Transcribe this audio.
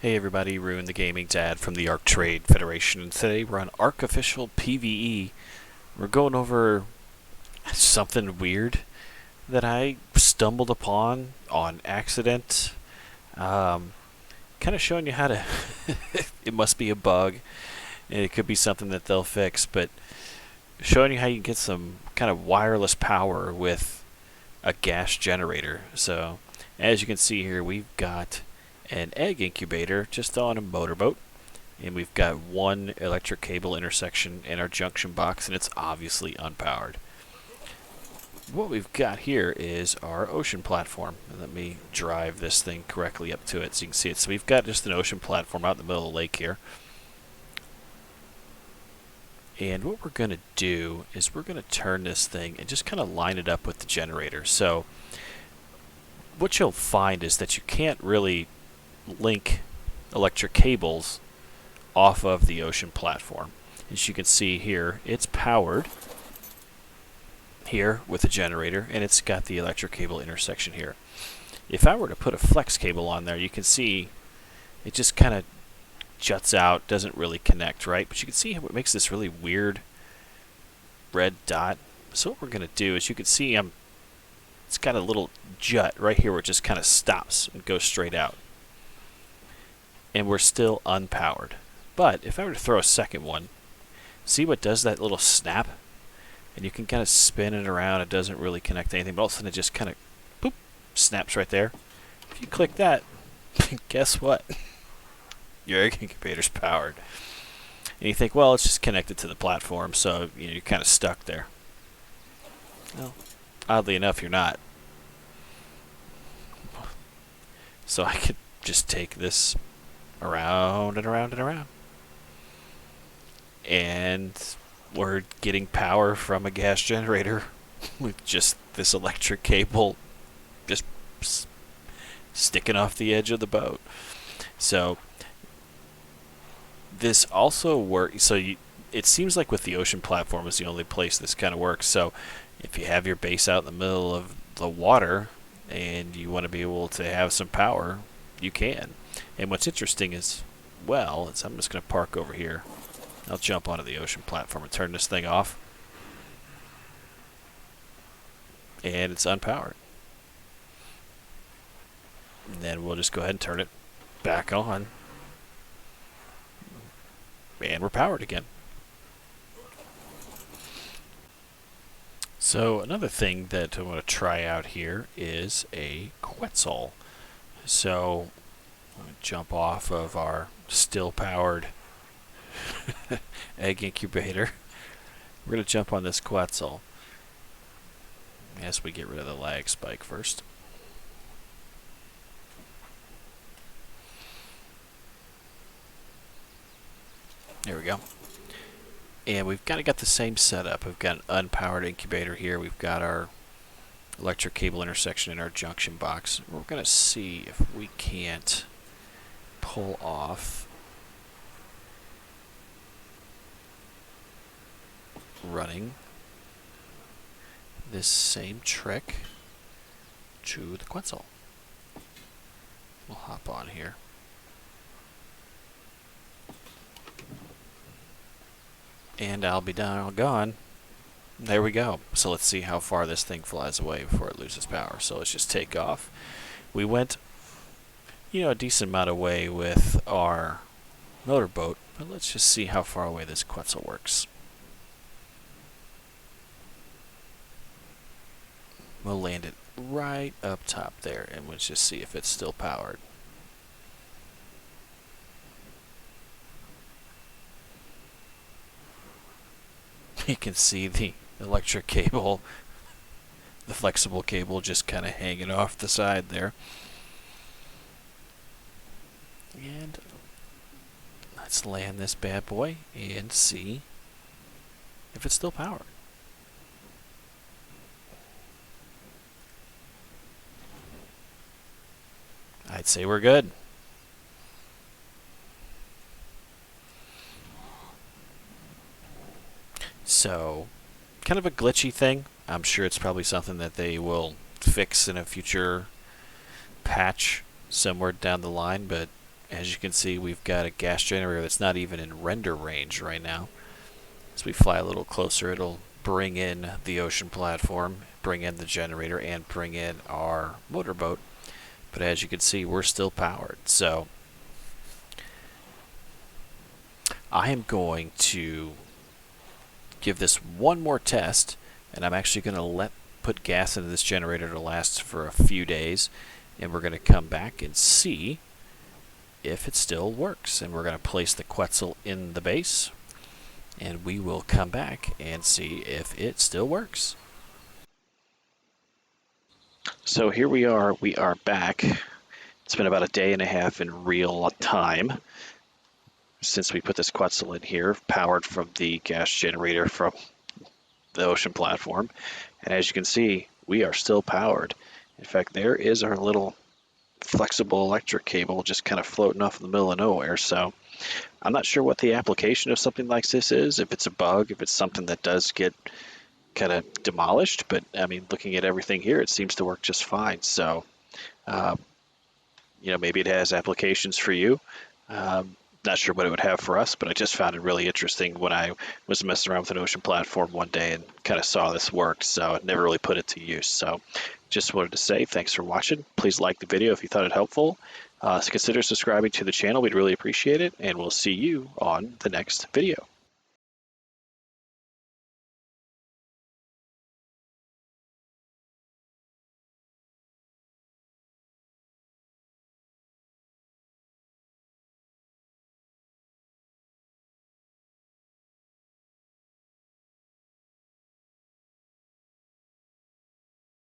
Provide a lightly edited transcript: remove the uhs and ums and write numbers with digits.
Hey everybody, Ruin the Gaming Dad from the ARK Trade Federation, and today we're on ARK Official PVE. We're going over something weird that I stumbled upon on accident. Kind of showing you how to. It must be a bug, and it could be something that they'll fix, but showing you how you can get some kind of wireless power with a gas generator. So, as you can see here, we've got an egg incubator just on a motorboat, and we've got one electric cable intersection in our junction box, and it's obviously unpowered. What we've got here is our ocean platform. And let me drive this thing correctly up to it so you can see it. So we've got just an ocean platform out in the middle of the lake here. And what we're going to do is we're going to turn this thing and just kind of line it up with the generator. So what you'll find is that you can't really link electric cables off of the ocean platform. As you can see here, it's powered here with a generator, and it's got the electric cable intersection here. If I were to put a flex cable on there, you can see it just kind of juts out, doesn't really connect, right? But you can see how it makes this really weird red dot. So what we're going to do is, you can see it's got a little jut right here where it just kind of stops and goes straight out. And we're still unpowered. But if I were to throw a second one, see what does that little snap? And you can kind of spin it around. It doesn't really connect to anything, but all of a sudden it just kind of boop, snaps right there. If you click that, guess what? Your egg incubator's powered. And you think, well, it's just connected to the platform, so you're kind of stuck there. Well, oddly enough, you're not. So I could just take this around and around and around. And we're getting power from a gas generator with just this electric cable just sticking off the edge of the boat. So this also works. So it seems like with the ocean platform is the only place this kind of works. So if you have your base out in the middle of the water and you want to be able to have some power, you can. And what's interesting is, well, I'm just going to park over here. I'll jump onto the ocean platform and turn this thing off. And it's unpowered. And then we'll just go ahead and turn it back on. And we're powered again. So another thing that I want to try out here is a quetzal. So I'm going to jump off of our still powered egg incubator. We're going to jump on this quetzal. As we get rid of the lag spike first. There we go. And we've kind of got the same setup. We've got an unpowered incubator here. We've got our electric cable intersection in our junction box. We're going to see if we can't pull off running this same trick to the quetzal. We'll hop on here. And I'll be gone. There we go. So let's see how far this thing flies away before it loses power. So let's just take off. We went, a decent amount of way with our motorboat, but let's just see how far away this quetzal works. We'll land it right up top there, and we'll just see if it's still powered. You can see the electric cable, the flexible cable just kind of hanging off the side there. And let's land this bad boy and see if it's still powered. I'd say we're good. So, kind of a glitchy thing. I'm sure it's probably something that they will fix in a future patch somewhere down the line, but As you can see, we've got a gas generator that's not even in render range right now. As we fly a little closer, it'll bring in the ocean platform, bring in the generator, and bring in our motorboat. But as you can see, we're still powered. So I am going to give this one more test, and I'm actually going to put gas into this generator to last for a few days, and we're going to come back and see if it still works. And we're going to place the quetzal in the base, and we will come back and see if it still works. So here we are back. It's been about a day and a half in real time since we put this quetzal in here, powered from the gas generator from the ocean platform. And as you can see, we are still powered. In fact, there is our little flexible electric cable just kind of floating off in the middle of nowhere. So I'm not sure what the application of something like this is, if it's a bug, if it's something that does get kind of demolished, but I mean, looking at everything here, it seems to work just fine. So, maybe it has applications for you. Not sure what it would have for us, but I just found it really interesting when I was messing around with an ocean platform one day and kind of saw this work, so I never really put it to use. So just wanted to say thanks for watching. Please like the video if you thought it helpful. Consider subscribing to the channel. We'd really appreciate it, and we'll see you on the next video.